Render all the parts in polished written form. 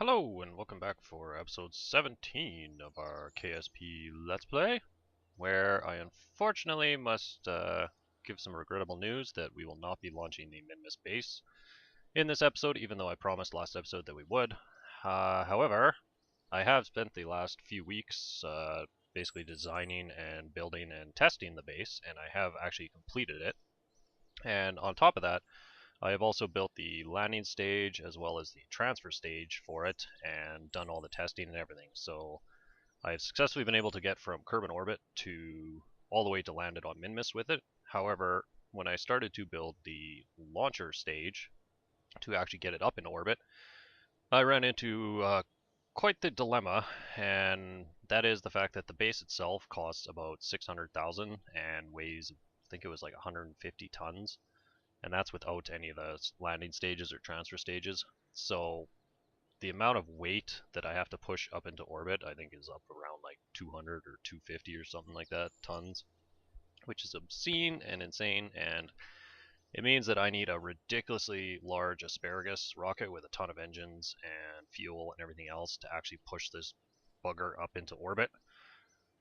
Hello and welcome back for episode 17 of our KSP Let's Play, where I unfortunately must give some regrettable news that we will not be launching the Minmus base in this episode, even though I promised last episode that we would. However, I have spent the last few weeks basically designing and building and testing the base, and I have actually completed it. And on top of that, I have also built the landing stage as well as the transfer stage for it and done all the testing and everything. So I've successfully been able to get from Kerbin orbit to all the way to landed on Minmus with it. However, when I started to build the launcher stage to actually get it up in orbit, I ran into quite the dilemma, and that is the fact that the base itself costs about 600,000 and weighs, I think it was like 150 tons, and that's without any of the landing stages or transfer stages. So the amount of weight that I have to push up into orbit, I think, is up around like 200 or 250 or something like that tons, which is obscene and insane. And it means that I need a ridiculously large asparagus rocket with a ton of engines and fuel and everything else to actually push this bugger up into orbit,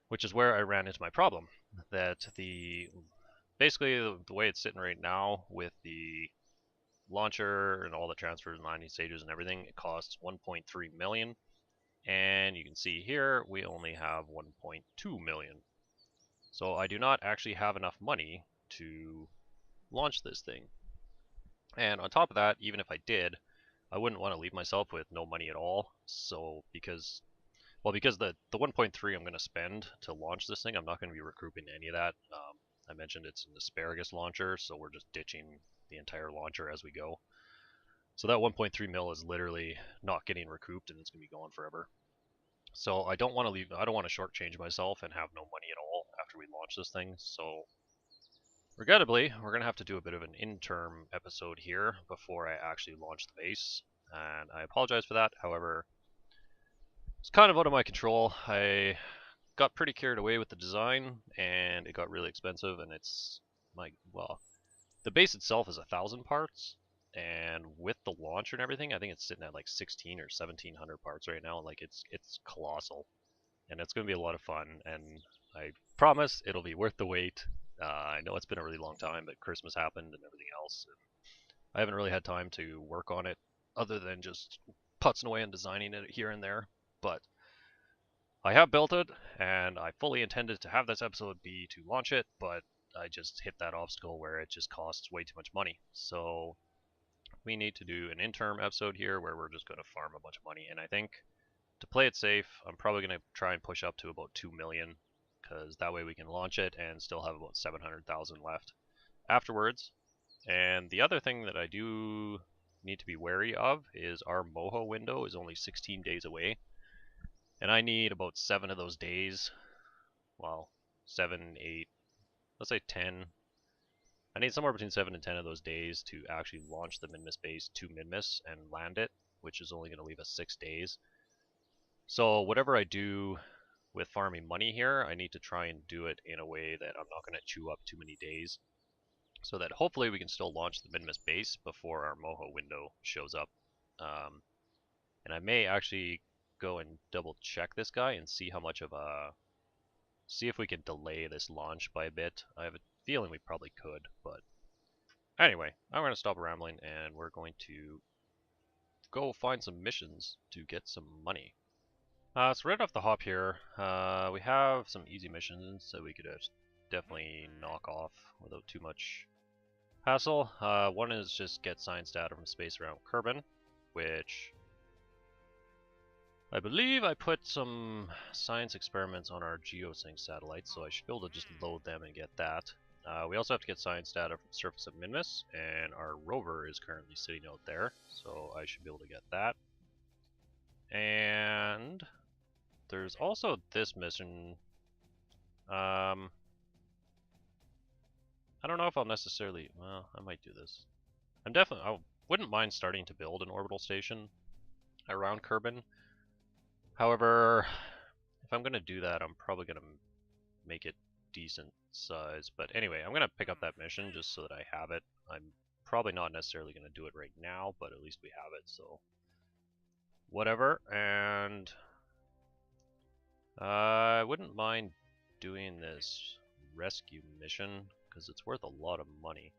which is where I ran into my problem. That basically the way it's sitting right now with the launcher and all the transfers and landing stages and everything, it costs 1.3 million. And you can see here we only have 1.2 million. So I do not actually have enough money to launch this thing. And on top of that, even if I did, I wouldn't want to leave myself with no money at all. So because the 1.3 I'm going to spend to launch this thing, I'm not going to be recouping any of that. I mentioned it's an asparagus launcher, so we're just ditching the entire launcher as we go. So that 1.3 mil is literally not getting recouped, and it's going to be gone forever. So I don't want to leave. I don't want to shortchange myself and have no money at all after we launch this thing. So regrettably, we're going to have to do a bit of an interim episode here before I actually launch the base, and I apologize for that. However, it's kind of out of my control. I got pretty carried away with the design, and it got really expensive, and it's like, well, the base itself is 1,000 parts, and with the launcher and everything, I think it's sitting at like 16 or 1,700 parts right now. Like it's colossal, and it's going to be a lot of fun. And I promise it'll be worth the wait. I know it's been a really long time, but Christmas happened and everything else. And I haven't really had time to work on it other than just putzing away and designing it here and there. But I have built it, and I fully intended to have this episode be to launch it, but I just hit that obstacle where it just costs way too much money. So we need to do an interim episode here where we're just going to farm a bunch of money. And I think to play it safe, I'm probably going to try and push up to about 2 million, because that way we can launch it and still have about 700,000 left afterwards. And the other thing that I do need to be wary of is our Moho window is only 16 days away, and I need about 7 of those days. Well, 7, 8, let's say 10. I need somewhere between 7 and 10 of those days to actually launch the Minmus base to Minmus and land it, which is only going to leave us 6 days. So whatever I do with farming money here, I need to try and do it in a way that I'm not going to chew up too many days, so that hopefully we can still launch the Minmus base before our Moho window shows up. And I may actually go and double check this guy and see how much of a see if we can delay this launch by a bit. I have a feeling we probably could, but anyway, I'm going to stop rambling and we're going to go find some missions to get some money. So right off the hop here, we have some easy missions that we could definitely knock off without too much hassle. One is just get science data from space around Kerbin, which I believe I put some science experiments on our geosync satellites, so I should be able to just load them and get that. We also have to get science data from the surface of Minmus, and our rover is currently sitting out there, so I should be able to get that. And there's also this mission. I don't know if I'll necessarily, well, I might do this. I wouldn't mind starting to build an orbital station around Kerbin. However, if I'm going to do that, I'm probably going to make it decent size. But anyway, I'm going to pick up that mission just so that I have it. I'm probably not necessarily going to do it right now, but at least we have it. So whatever, and I wouldn't mind doing this rescue mission because it's worth a lot of money.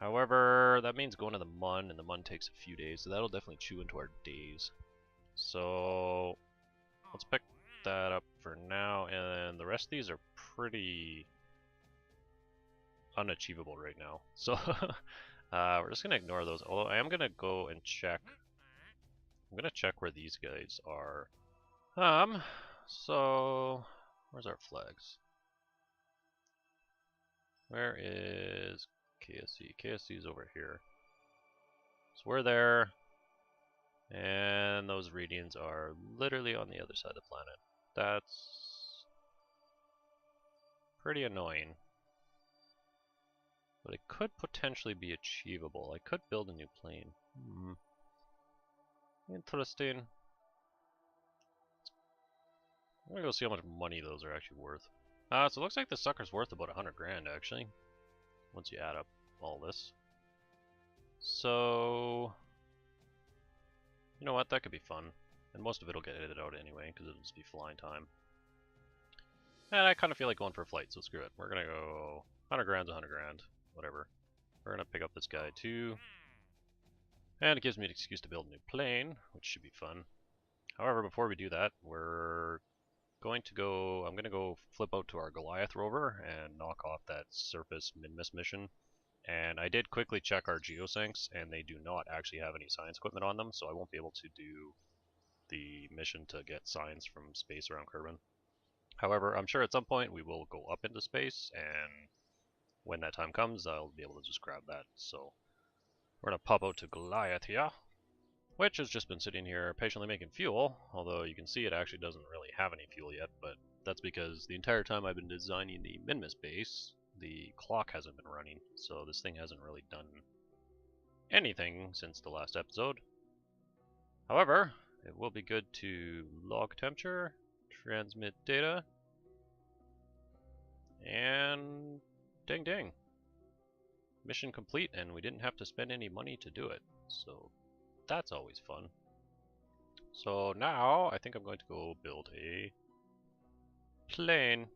However, that means going to the Mun, and the Mun takes a few days, so that'll definitely chew into our days. So let's pick that up for now, and the rest of these are pretty unachievable right now. So we're just gonna ignore those. Although I am gonna go and check. I'm gonna check where these guys are. So where's our flags? Where is KSC? KSC is over here. So we're there, and those readings are literally on the other side of the planet. That's pretty annoying. But it could potentially be achievable. I could build a new plane. Interesting. I'm gonna go see how much money those are actually worth. So it looks like the sucker's worth about 100 grand actually, once you add up all this. So, you know what, that could be fun. And most of it will get edited out anyway, because it'll just be flying time. And I kind of feel like going for a flight, so screw it. We're gonna go 100 grand's 100 grand, whatever. We're gonna pick up this guy too. And it gives me an excuse to build a new plane, which should be fun. However, before we do that, I'm gonna go flip out to our Goliath rover and knock off that surface Minmus mission. And I did quickly check our geosyncs, and they do not actually have any science equipment on them, so I won't be able to do the mission to get science from space around Kerbin. However, I'm sure at some point we will go up into space, and when that time comes, I'll be able to just grab that. So we're gonna pop out to Goliath here, which has just been sitting here patiently making fuel, although you can see it actually doesn't really have any fuel yet, but that's because the entire time I've been designing the Minmus base, the clock hasn't been running, so this thing hasn't really done anything since the last episode. However, it will be good to log temperature, transmit data, and ding ding. Mission complete, and we didn't have to spend any money to do it, so that's always fun. So now I think I'm going to go build a plane.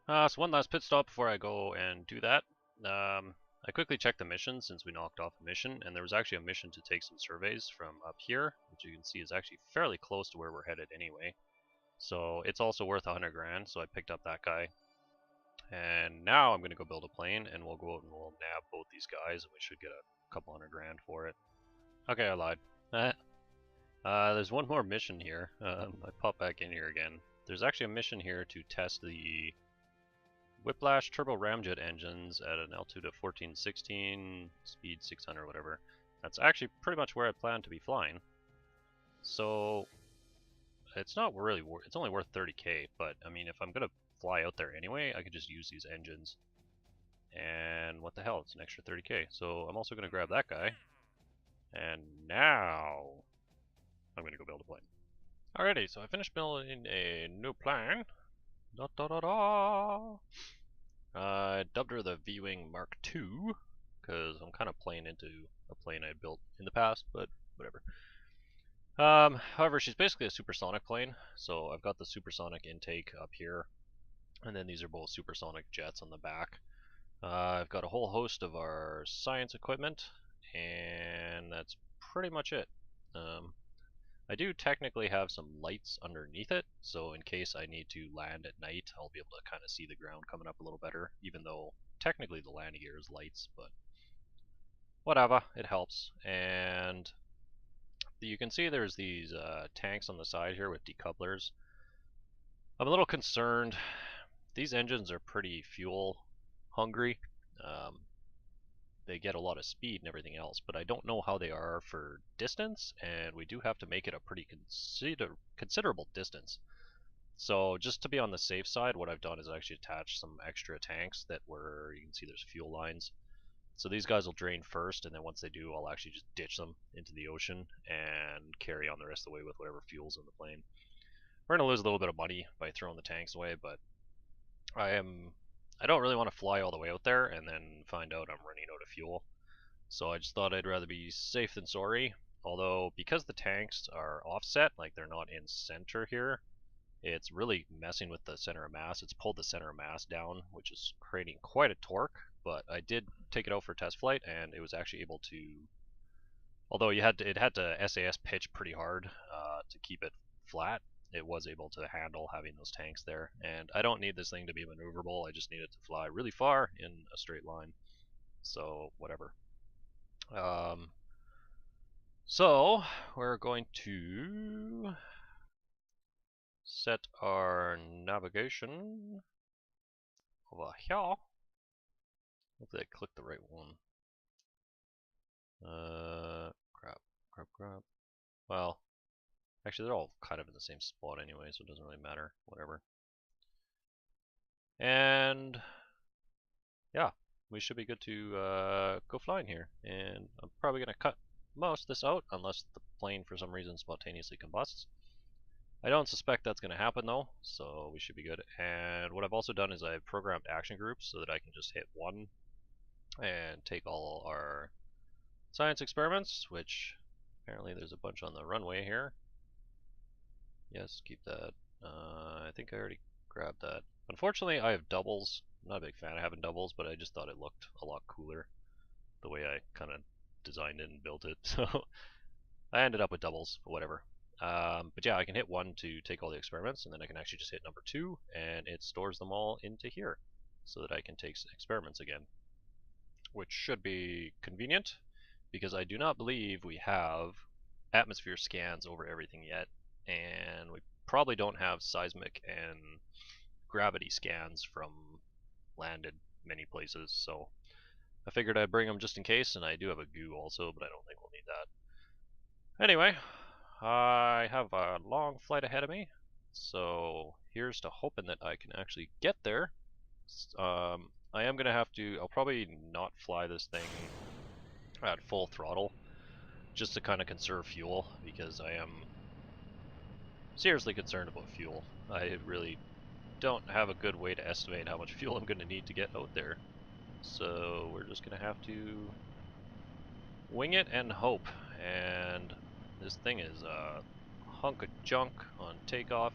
So one last pit stop before I go and do that. I quickly checked the mission since we knocked off a mission, and there was actually a mission to take some surveys from up here, which you can see is actually fairly close to where we're headed anyway. So it's also worth 100 grand, so I picked up that guy. And now I'm going to go build a plane, and we'll go out and we'll nab both these guys, and we should get a couple 100 grand for it. Okay, I lied. There's one more mission here. I pop back in here again. There's actually a mission here to test the Whiplash turbo ramjet engines at an altitude of 1416, speed 600, whatever. That's actually pretty much where I plan to be flying. So it's not really it's only worth 30k, but I mean, if I'm gonna fly out there anyway, I could just use these engines. And what the hell, it's an extra 30k. So I'm also gonna grab that guy. And now I'm gonna go build a plane. Alrighty, so I finished building a new plane. Da da da da. I dubbed her the V-Wing Mark II, because I'm kind of playing into a plane I built in the past, but whatever. However, she's basically a supersonic plane, so I've got the supersonic intake up here, and then these are both supersonic jets on the back. I've got a whole host of our science equipment, and that's pretty much it. I do technically have some lights underneath it, so in case I need to land at night, I'll be able to kind of see the ground coming up a little better, even though technically the landing gear is lights, but whatever, it helps. And you can see there's these tanks on the side here with decouplers. I'm a little concerned. These engines are pretty fuel hungry. They get a lot of speed and everything else, but I don't know how they are for distance, and we do have to make it a pretty considerable distance. So just to be on the safe side, what I've done is actually attach some extra tanks that where you can see there's fuel lines. So these guys will drain first, and then once they do, I'll actually just ditch them into the ocean and carry on the rest of the way with whatever fuel's in the plane. We're going to lose a little bit of money by throwing the tanks away, but I don't really want to fly all the way out there and then find out I'm running out of fuel. So I just thought I'd rather be safe than sorry although because the tanks are offset, like they're not in center here, it's really messing with the center of mass. It's pulled the center of mass down, which is creating quite a torque, but I did take it out for test flight, and it was actually able to, although it had to SAS pitch pretty hard to keep it flat, it was able to handle having those tanks there. And I don't need this thing to be maneuverable, I just need it to fly really far in a straight line. So, whatever. So, we're going to set our navigation over here. Hopefully I clicked the right one. Crap. Well, actually they're all kind of in the same spot anyway, so it doesn't really matter. Whatever. And yeah, we should be good to go flying here. And I'm probably going to cut most of this out unless the plane for some reason spontaneously combusts. I don't suspect that's going to happen though, so we should be good. And what I've also done is I've programmed action groups so that I can just hit one and take all our science experiments, which apparently there's a bunch on the runway here. Yes, keep that. I think I already grabbed that. Unfortunately, I have doubles. I'm not a big fan of having doubles, but I just thought it looked a lot cooler the way I kind of designed it and built it. So I ended up with doubles, but whatever. But yeah, I can hit one to take all the experiments, and then I can actually just hit number 2, and it stores them all into here so that I can take experiments again, which should be convenient because I do not believe we have atmosphere scans over everything yet, and we probably don't have seismic and gravity scans from landed many places, so I figured I'd bring them just in case, and I do have a goo also, but I don't think we'll need that. Anyway, I have a long flight ahead of me, so here's to hoping that I can actually get there. I am going to have to, I'll probably not fly this thing at full throttle, just to kind of conserve fuel, because I am seriously concerned about fuel. I really don't have a good way to estimate how much fuel I'm going to need to get out there. So we're just going to have to wing it and hope. And this thing is a hunk of junk on takeoff.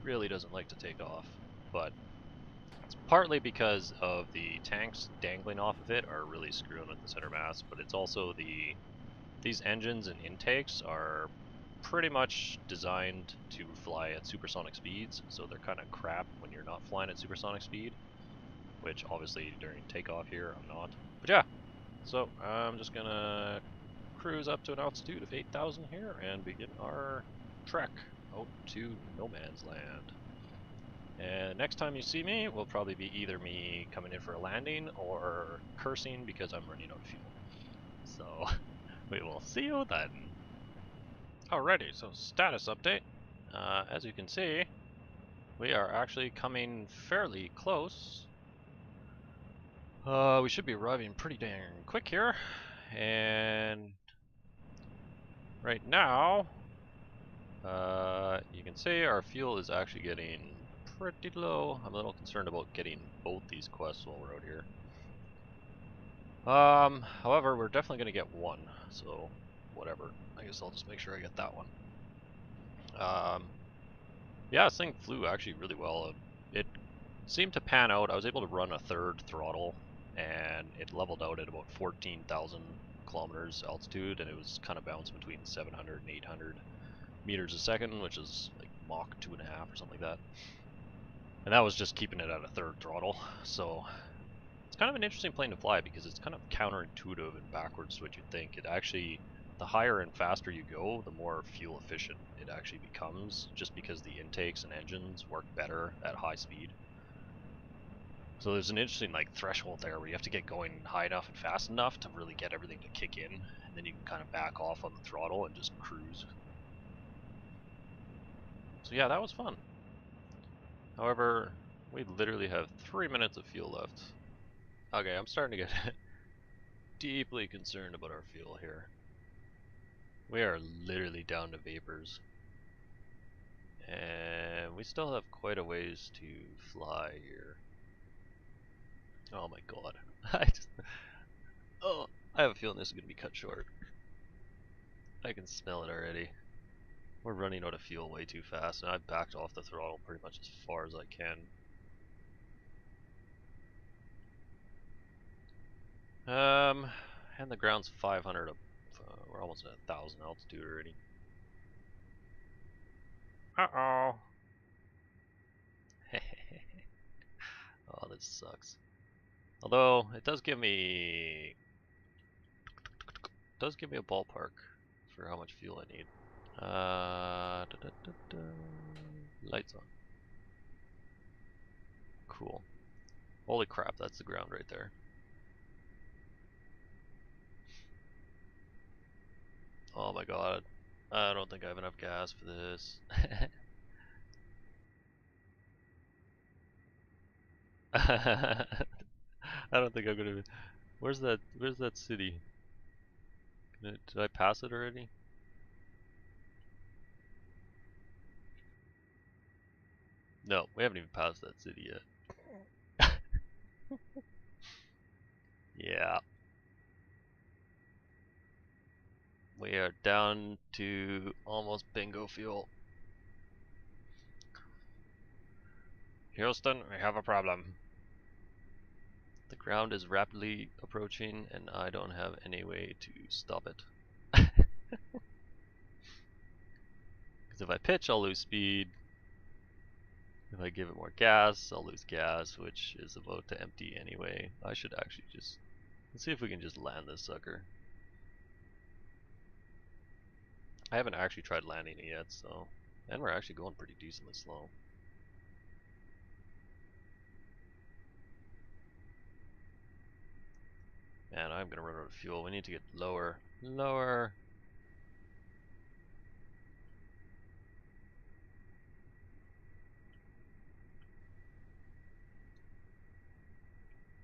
It really doesn't like to take off, but it's partly because of the tanks dangling off of it are really screwing with the center mass, but it's also these engines and intakes are pretty much designed to fly at supersonic speeds, so they're kind of crap when you're not flying at supersonic speed, which obviously during takeoff here I'm not. But yeah, so I'm just gonna cruise up to an altitude of 8,000 here and begin our trek out to no man's land. And next time you see me will probably be either me coming in for a landing or cursing because I'm running out of fuel. So we will see you then. Alrighty, so status update. As you can see, we are actually coming fairly close. We should be arriving pretty dang quick here. And right now, you can see our fuel is actually getting pretty low. I'm a little concerned about getting both these quests while we're out here. However, we're definitely going to get one, so whatever. I guess I'll just make sure I get that one. Yeah, this thing flew actually really well. It seemed to pan out. I was able to run a third throttle, and it leveled out at about 14,000 kilometers altitude, and it was kind of bounced between 700 and 800 meters a second, which is like Mach 2.5 or something like that. And that was just keeping it at a third throttle. So it's kind of an interesting plane to fly because it's kind of counterintuitive and backwards to what you'd think. It actually, the higher and faster you go, the more fuel efficient it actually becomes, just because the intakes and engines work better at high speed. So there's an interesting like threshold there where you have to get going high enough and fast enough to really get everything to kick in, and then you can kind of back off on the throttle and just cruise. So yeah, that was fun. However, we literally have 3 minutes of fuel left. Okay, I'm starting to get deeply concerned about our fuel here. We are literally down to vapors. And we still have quite a ways to fly here. Oh my god. I have a feeling this is going to be cut short. I can smell it already. We're running out of fuel way too fast, and I backed off the throttle pretty much as far as I can. And the ground's 500 up. We're almost at 1,000 altitude already. Uh-oh. Oh, this sucks. Although, it does give me a ballpark for how much fuel I need. Lights on. Cool. Holy crap, that's the ground right there. Oh my god. I don't think I have enough gas for this. I don't think I'm gonna. Where's that city? Did I pass it already? No, we haven't even passed that city yet. Yeah. We are down to almost bingo fuel. Houston, we have a problem. The ground is rapidly approaching and I don't have any way to stop it. Because if I pitch, I'll lose speed. If I give it more gas, I'll lose gas, which is about to empty anyway. I should actually just... Let's see if we can just land this sucker. I haven't actually tried landing it yet, so... And we're actually going pretty decently slow. Man, I'm gonna run out of fuel. We need to get lower. Lower!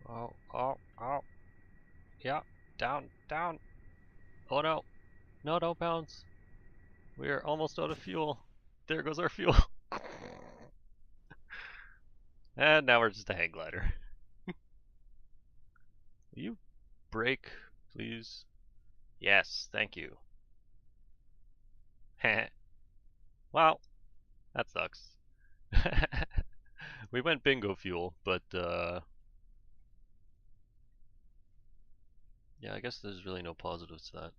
Oh, oh, oh. Yeah, down, down. Oh no. No, don't bounce. We are almost out of fuel. There goes our fuel. And now we're just a hang glider. Will you brake, please? Yes, thank you. Well, that sucks. We went bingo fuel, but yeah, I guess there's really no positives to that.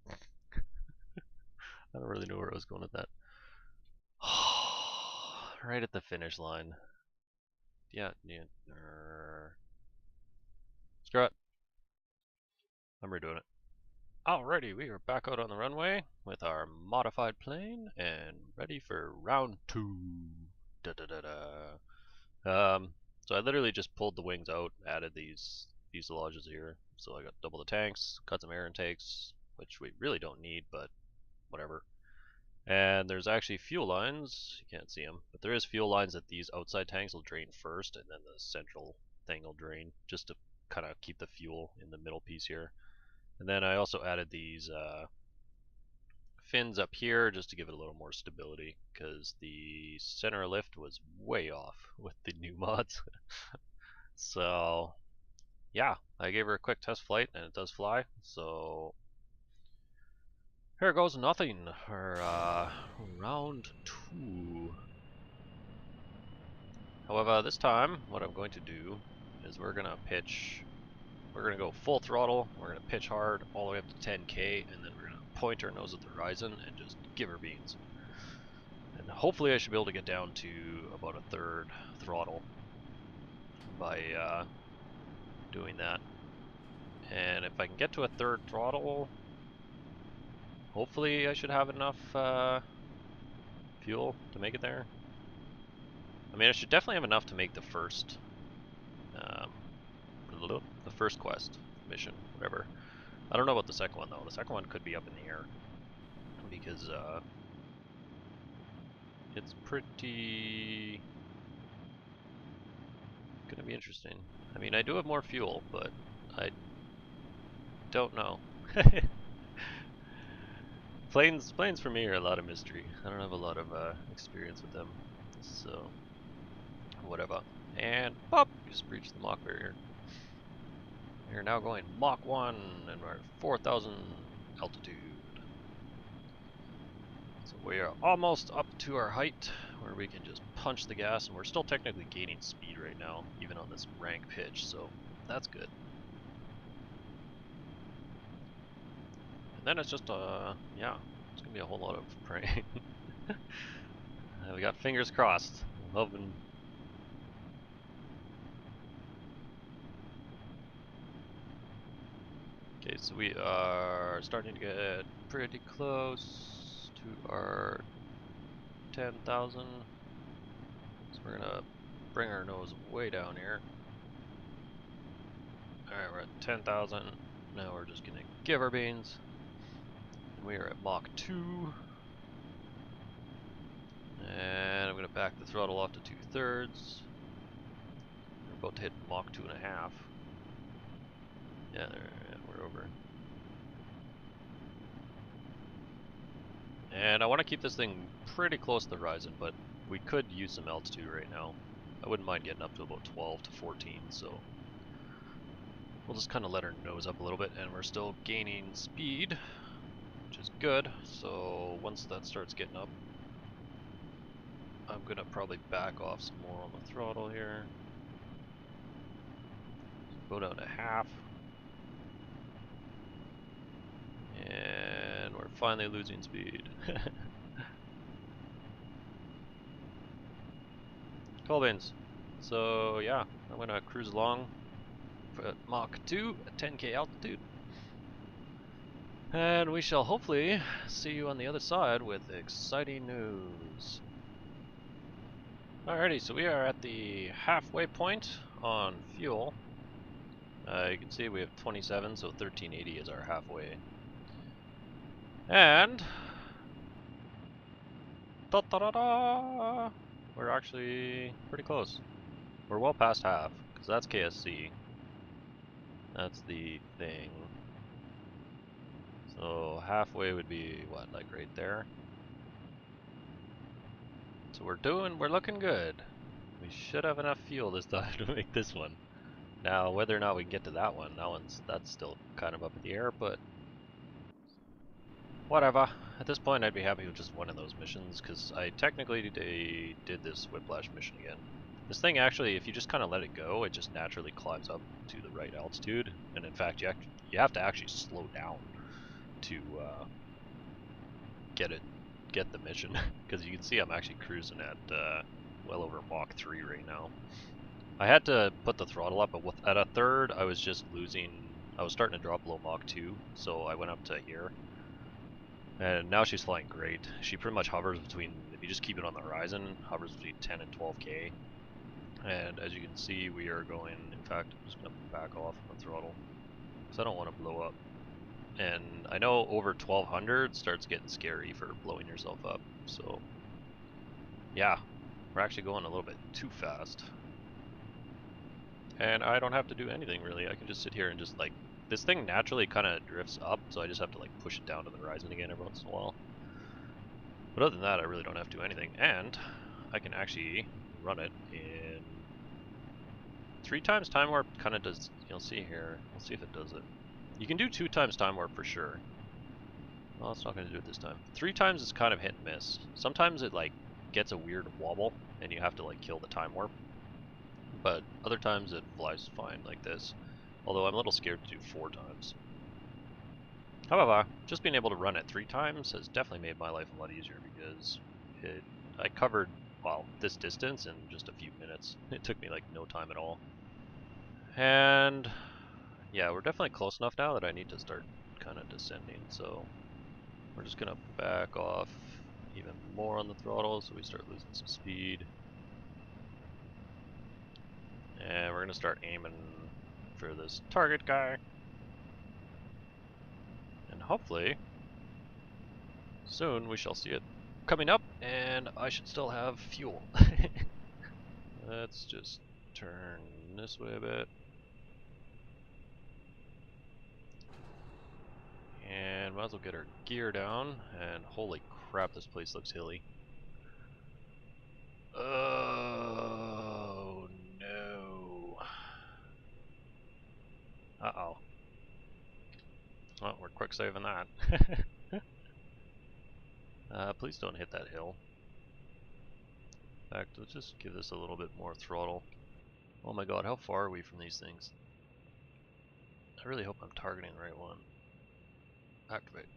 I don't really know where I was going with that. Right at the finish line. Yeah. Screw it. I'm redoing it. Alrighty, we are back out on the runway with our modified plane and ready for round 2. Da da da da. So I literally just pulled the wings out, added these fuselages here. So I got double the tanks, cut some air intakes, which we really don't need, but whatever. And there's actually fuel lines, you can't see them, but there is fuel lines that these outside tanks will drain first, and then the central thing will drain, just to kind of keep the fuel in the middle piece here. And then I also added these fins up here just to give it a little more stability, because the center of lift was way off with the new mods. So yeah, I gave her a quick test flight and it does fly, so here goes nothing for round 2. However, this time what I'm going to do is we're gonna go full throttle, we're gonna pitch hard all the way up to 10k, and then we're gonna point our nose at the horizon and just give her beans. And hopefully I should be able to get down to about a 1/3 throttle by doing that. And if I can get to a 1/3 throttle, hopefully I should have enough fuel to make it there. I mean, I should definitely have enough to make the first quest mission, whatever. I don't know about the second one though. The second one could be up in the air because it's pretty gonna be interesting. I mean, I do have more fuel, but I don't know. Planes for me are a lot of mystery. I don't have a lot of experience with them, so whatever. And pop, just breached the Mach barrier. We're now going Mach 1, and we're at 4,000 altitude. We are almost up to our height where we can just punch the gas, and we're still technically gaining speed right now, even on this rank pitch, so that's good. And then it's just, yeah, it's gonna be a whole lot of praying. We got fingers crossed. Hoping. Okay, so we are starting to get pretty close to our 10,000. So we're gonna bring our nose way down here. Alright, we're at 10,000. Now we're just gonna give our beans. And we are at Mach 2. And I'm gonna back the throttle off to 2/3. We're about to hit Mach 2.5. Yeah, we're over. And I want to keep this thing pretty close to the horizon, but we could use some altitude right now. I wouldn't mind getting up to about 12 to 14, so we'll just kind of let our nose up a little bit, and we're still gaining speed, which is good. So once that starts getting up, I'm gonna probably back off some more on the throttle here. Go down to half. And we're finally losing speed. Colbins. So yeah, I'm gonna cruise along at Mach 2 at 10k altitude. And we shall hopefully see you on the other side with exciting news. Alrighty, so we are at the halfway point on fuel. You can see we have 27, so 1380 is our halfway. And ta-da-da-da! We're actually pretty close. We're well past half, because that's KSC. That's the thing. So halfway would be what, like right there? So we're looking good. We should have enough fuel this time to make this one. Now, whether or not we can get to that one, that's still kind of up in the air, but whatever. At this point, I'd be happy with just one of those missions, because I technically did this Whiplash mission again. This thing actually, if you just kind of let it go, it just naturally climbs up to the right altitude, and in fact, you have to actually slow down to get the mission, because you can see I'm actually cruising at well over Mach 3 right now. I had to put the throttle up, but at a third, I was just losing. I was starting to drop below Mach 2, so I went up to here. And now she's flying great. She pretty much hovers between, if you just keep it on the horizon, hovers between 10 and 12k. And as you can see, we are going, in fact, I'm just going to back off on the throttle, because I don't want to blow up. And I know over 1200 starts getting scary for blowing yourself up, so yeah, we're actually going a little bit too fast. And I don't have to do anything really, I can just sit here and just like, this thing naturally kind of drifts up, so I just have to like push it down to the horizon again every once in a while. But other than that, I really don't have to do anything, and I can actually run it in 3 times time warp. Kind of does, you'll see here, we'll see if it does it. You can do 2 times time warp for sure. Well, it's not going to do it this time. 3 times is kind of hit and miss. Sometimes it like gets a weird wobble and you have to like kill the time warp. But other times it flies fine like this. Although I'm a little scared to do 4 times. However, just being able to run it 3 times has definitely made my life a lot easier, because I covered, well, this distance in just a few minutes. It took me like no time at all. And yeah, we're definitely close enough now that I need to start kind of descending, so we're just gonna back off even more on the throttle so we start losing some speed. And we're gonna start aiming for this target guy. And hopefully, soon we shall see it coming up, and I should still have fuel. Let's just turn this way a bit. And might as well get our gear down, and holy crap, this place looks hilly. Oh no. Uh-oh. Well, we're quick saving that. Please don't hit that hill. In fact, let's just give this a little bit more throttle. Oh my god, how far are we from these things? I really hope I'm targeting the right one. Activate.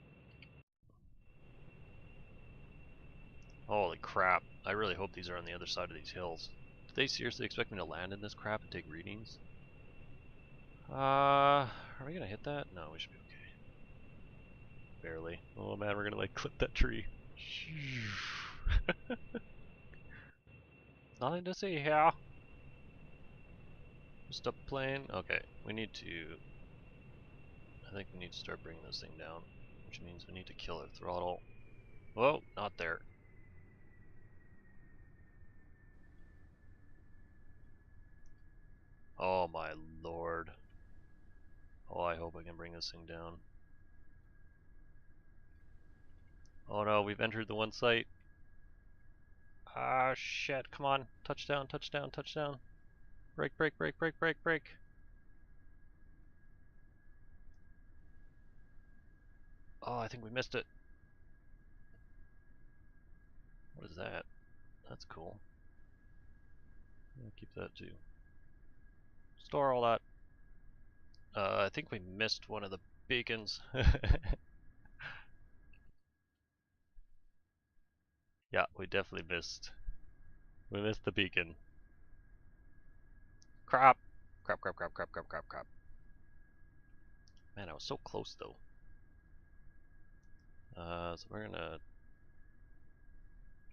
Holy crap. I really hope these are on the other side of these hills. Do they seriously expect me to land in this crap and take readings? Are we gonna hit that? No, we should be okay. Barely. Oh man, we're gonna like clip that tree. Nothing to see here. Just a plane. Okay, we need to... I think we need to start bringing this thing down, which means we need to kill our throttle. Whoa, not there. Oh my lord. Oh, I hope I can bring this thing down. Oh no, we've entered the one site. Ah, shit, come on. Touchdown, touchdown, touchdown. Brake, brake, brake, brake, brake, brake. Oh, I think we missed it. What is that? That's cool. I'll keep that too. Store all that. I think we missed one of the beacons. Yeah, we definitely missed. We missed the beacon. Crap. Crap, crap, crap, crap, crap, crap, crap. Man, I was so close though. So we're gonna...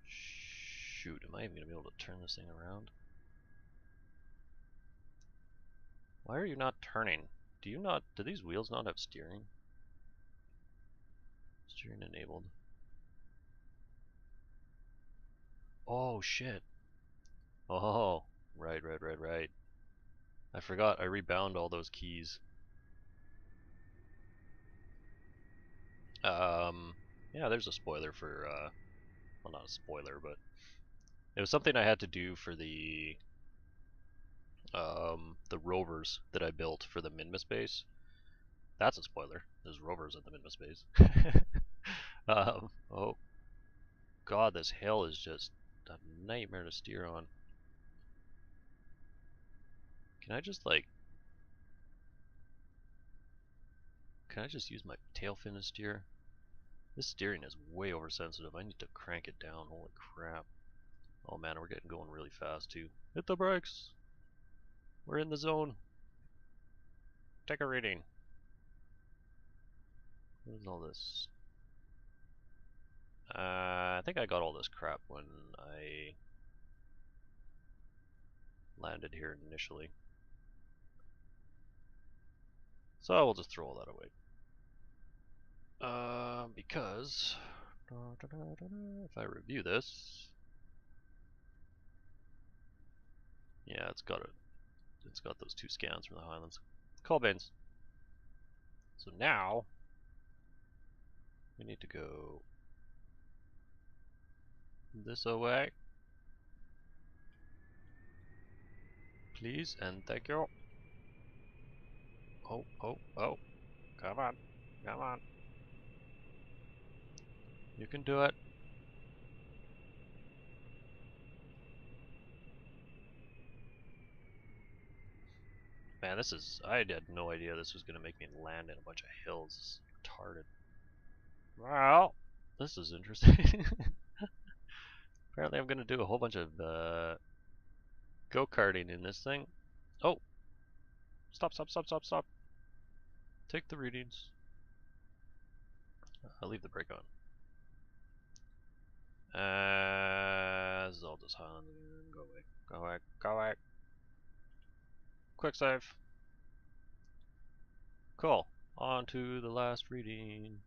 Shoot, am I even gonna be able to turn this thing around? Why are you not turning? Do you not... Do these wheels not have steering? Steering enabled. Oh, shit. Oh, right, right, right, right. I forgot, I rebound all those keys. Yeah, there's a spoiler for, well, not a spoiler, but it was something I had to do for the rovers that I built for the Minmus base. That's a spoiler. There's rovers at the Minmus base. Oh god, this hill is just a nightmare to steer on. Can I just like... Can I just use my tail fin to steer? This steering is way oversensitive. I need to crank it down. Holy crap. Oh man, we're getting going really fast too. Hit the brakes! We're in the zone. Take a reading. What is all this? I think I got all this crap when I landed here initially. So I will just throw all that away. Because if I review this, yeah, it's got those two scans from the Highlands. Coal bins. So now we need to go this away, please, and thank you. Oh, oh, oh! Come on, come on! You can do it. Man, this is... I had no idea this was going to make me land in a bunch of hills. This is retarded. Well, this is interesting. Apparently I'm going to do a whole bunch of go-karting in this thing. Oh! Stop, stop, stop, stop, stop. Take the readings. I'll leave the brake on. This is all just Highland. Go away. Go away. Go away. Quick save. Cool. On to the last reading.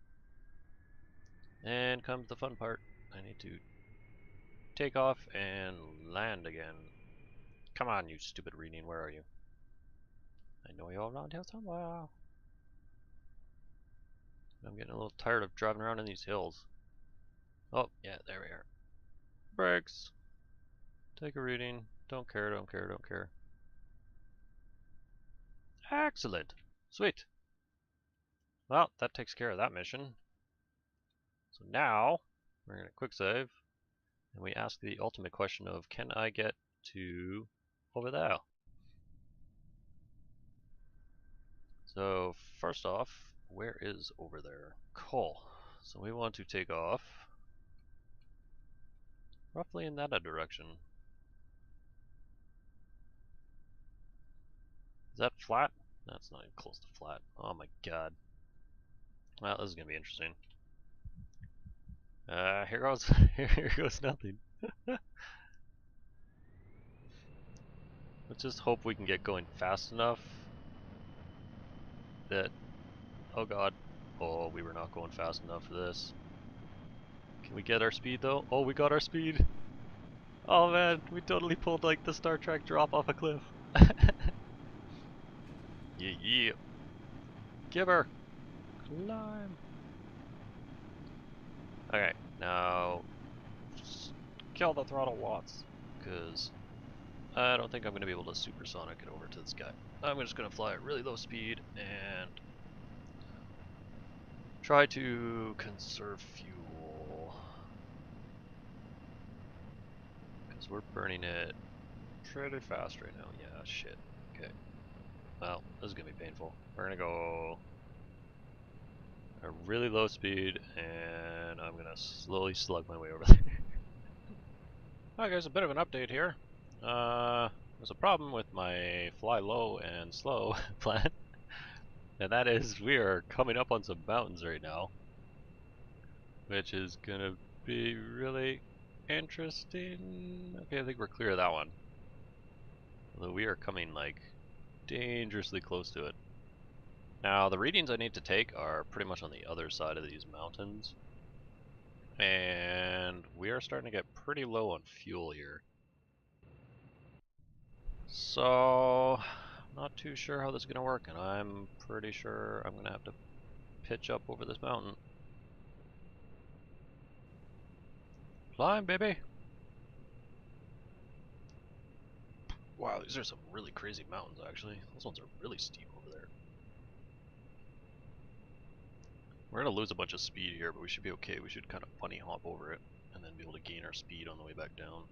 And comes the fun part. I need to take off and land again. Come on, you stupid reading. Where are you? I know you're around here somewhere. I'm getting a little tired of driving around in these hills. Oh, yeah, there we are. Brakes. Take a reading. Don't care, don't care, don't care. Excellent. Sweet. Well, that takes care of that mission. So now, We're gonna quick save, and we ask the ultimate question of, can I get to over there? So first off, where is over there? Cool. So we want to take off roughly in that direction. Is that flat? That's not even close to flat. Oh my god. Well, this is gonna be interesting. Here goes here goes nothing. Let's just hope we can get going fast enough that, oh god. Oh, we were not going fast enough for this. Can we get our speed though? Oh, we got our speed. Oh man, we totally pulled like the Star Trek drop off a cliff. Yeah. Give her. Climb. Okay, now just kill the throttle lots, because I don't think I'm going to be able to supersonic it over to this guy. I'm just going to fly at really low speed and try to conserve fuel, because we're burning it pretty fast right now. Yeah, shit. Okay. Well, this is going to be painful. We're going to go at a really low speed, and I'm going to slowly slug my way over there. Alright guys, a bit of an update here. There's a problem with my fly low and slow plan, and that is we are coming up on some mountains right now, which is gonna be really interesting. Okay, I think we're clear of that one. Although we are coming like dangerously close to it. Now the readings I need to take are pretty much on the other side of these mountains, and we are starting to get pretty low on fuel here. So, not too sure how this is going to work, and I'm pretty sure I'm going to have to pitch up over this mountain. Climb, baby! Wow, these are some really crazy mountains, actually. Those ones are really steep over there. We're going to lose a bunch of speed here, but we should be okay. We should kind of bunny hop over it, and then be able to gain our speed on the way back down.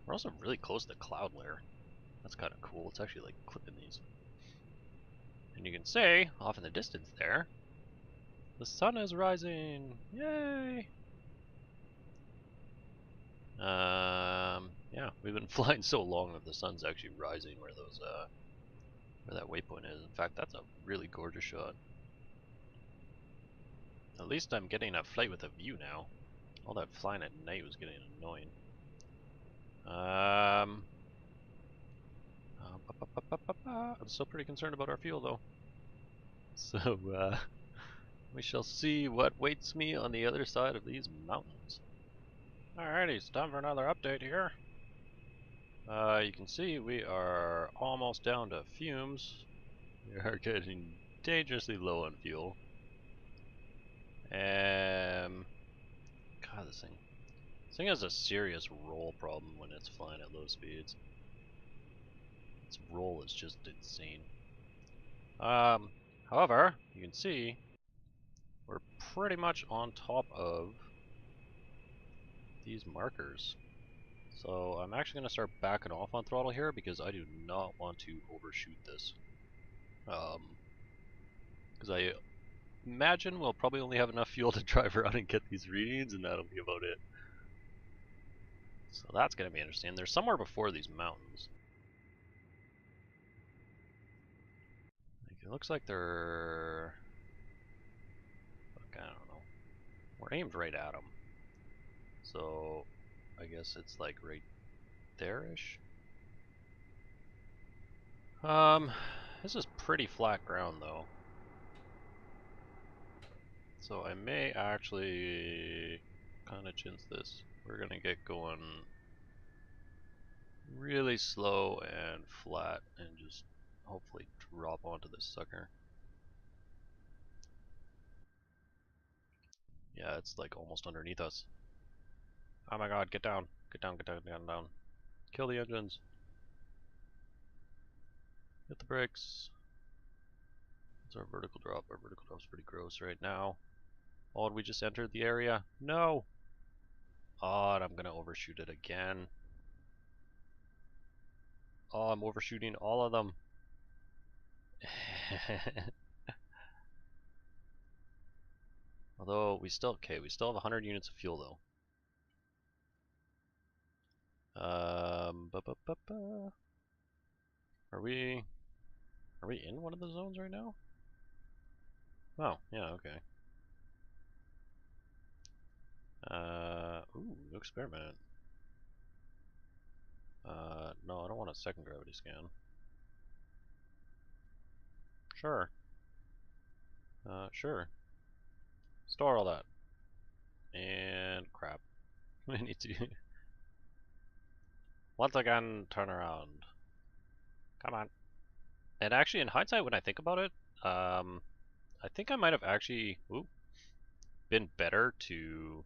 We're also really close to the cloud layer. That's kind of cool. It's actually like clipping these. And you can see, off in the distance there, the sun is rising! Yay! Yeah, we've been flying so long that the sun's actually rising where those, where that waypoint is. In fact, that's a really gorgeous shot. At least I'm getting a flight with a view now. All that flying at night was getting annoying. I'm still pretty concerned about our fuel though. So, we shall see what waits me on the other side of these mountains. Alrighty, it's time for another update here. You can see we are almost down to fumes. We are getting dangerously low on fuel. God, this thing has a serious roll problem when it's flying at low speeds. Its roll is just insane. However, you can see we're pretty much on top of these markers. So I'm actually going to start backing off on throttle here because I do not want to overshoot this. Because I imagine we'll probably only have enough fuel to drive around and get these readings, and that'll be about it. So that's going to be interesting. They're somewhere before these mountains. It looks like they're... I don't know. We're aimed right at them. So I guess it's like right there-ish. This is pretty flat ground though. So I may actually kind of chintz this. We're gonna get going really slow and flat and just hopefully drop onto this sucker. Yeah, it's like almost underneath us. Oh my god, get down. Get down, get down, get down, down. Kill the engines. Hit the brakes. It's our vertical drop. Our vertical drop's pretty gross right now. Oh, and we just entered the area. No! Oh, and I'm gonna overshoot it again. Oh, I'm overshooting all of them. Although, we still have 100 units of fuel though. Are we in one of the zones right now? Oh, yeah, okay. Ooh, new experiment. No, I don't want a second gravity scan. Sure. Sure. Store all that. And crap. We need to once again turn around. Come on. And actually, in hindsight, when I think about it, I think I might have actually been better to.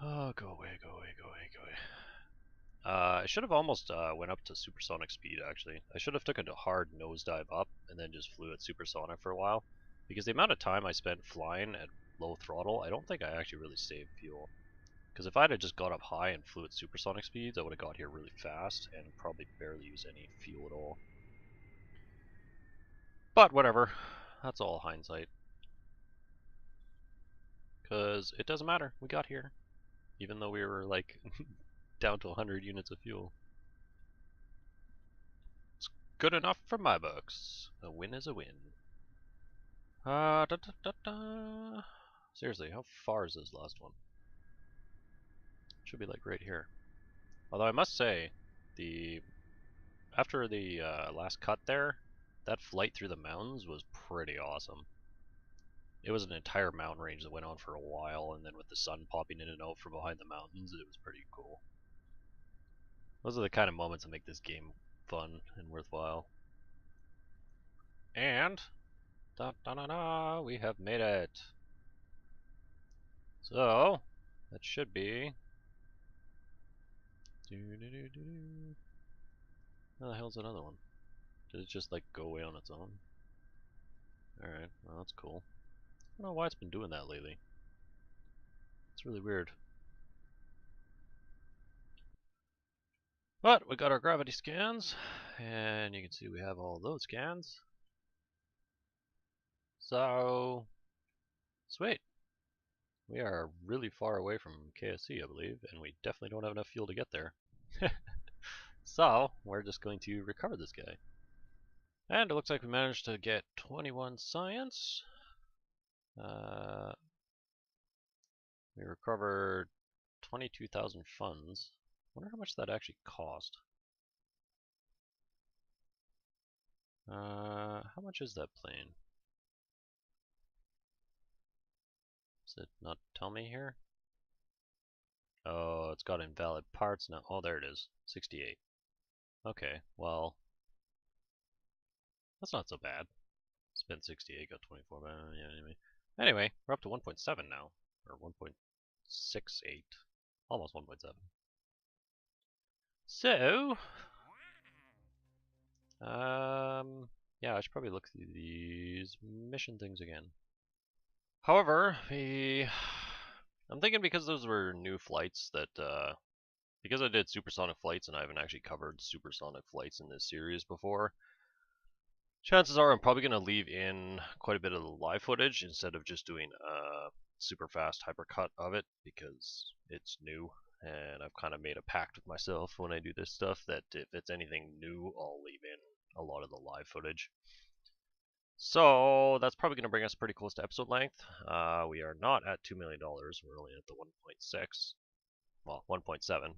Oh, go away, go away, go away, go away. I should have almost went up to supersonic speed, actually. I should have taken a hard nosedive up and then just flew at supersonic for a while. Because the amount of time I spent flying at low throttle, I don't think I actually really saved fuel. Because if I had just got up high and flew at supersonic speeds, I would have got here really fast and probably barely used any fuel at all. But whatever, that's all hindsight. Because it doesn't matter, we got here. Even though we were like down to 100 units of fuel. It's good enough for my books. A win is a win. Da, da, da, da. Seriously, how far is this last one? Should be like right here. Although I must say, after the last cut there, that flight through the mountains was pretty awesome. It was an entire mountain range that went on for a while, and then with the sun popping in and out from behind the mountains, it was pretty cool. Those are the kind of moments that make this game fun and worthwhile. And da da da da, we have made it. So that should be. Where the hell's another one? Did it just like go away on its own? Alright, well that's cool. I don't know why it's been doing that lately. It's really weird. But we got our gravity scans, and you can see we have all those scans. So, sweet. We are really far away from KSC, I believe, and we definitely don't have enough fuel to get there. So, we're just going to recover this guy. And it looks like we managed to get 21 science. We recovered 22,000 funds. Wonder how much that actually cost. How much is that plane? Does it not tell me here? Oh, it's got invalid parts now. Oh, there it is. 68. Okay, well, that's not so bad. Spent 68, got 24. But yeah, anyway, we're up to 1.7 now, or 1.68, almost 1.7. So, yeah, I should probably look through these mission things again. However, I'm thinking because those were new flights that, because I did supersonic flights and I haven't actually covered supersonic flights in this series before, chances are I'm probably going to leave in quite a bit of the live footage instead of just doing a super fast hypercut of it because it's new and I've kind of made a pact with myself when I do this stuff that if it's anything new, I'll leave in a lot of the live footage. So that's probably going to bring us pretty close to episode length. We are not at $2 million. We're only at the 1.6. Well, 1.7.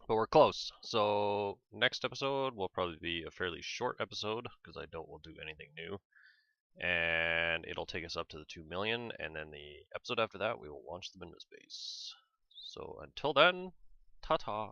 But we're close. So next episode will probably be a fairly short episode because I doubt we'll do anything new. And it'll take us up to the 2 million. And then the episode after that, we will launch the Minmus base. So until then, ta-ta.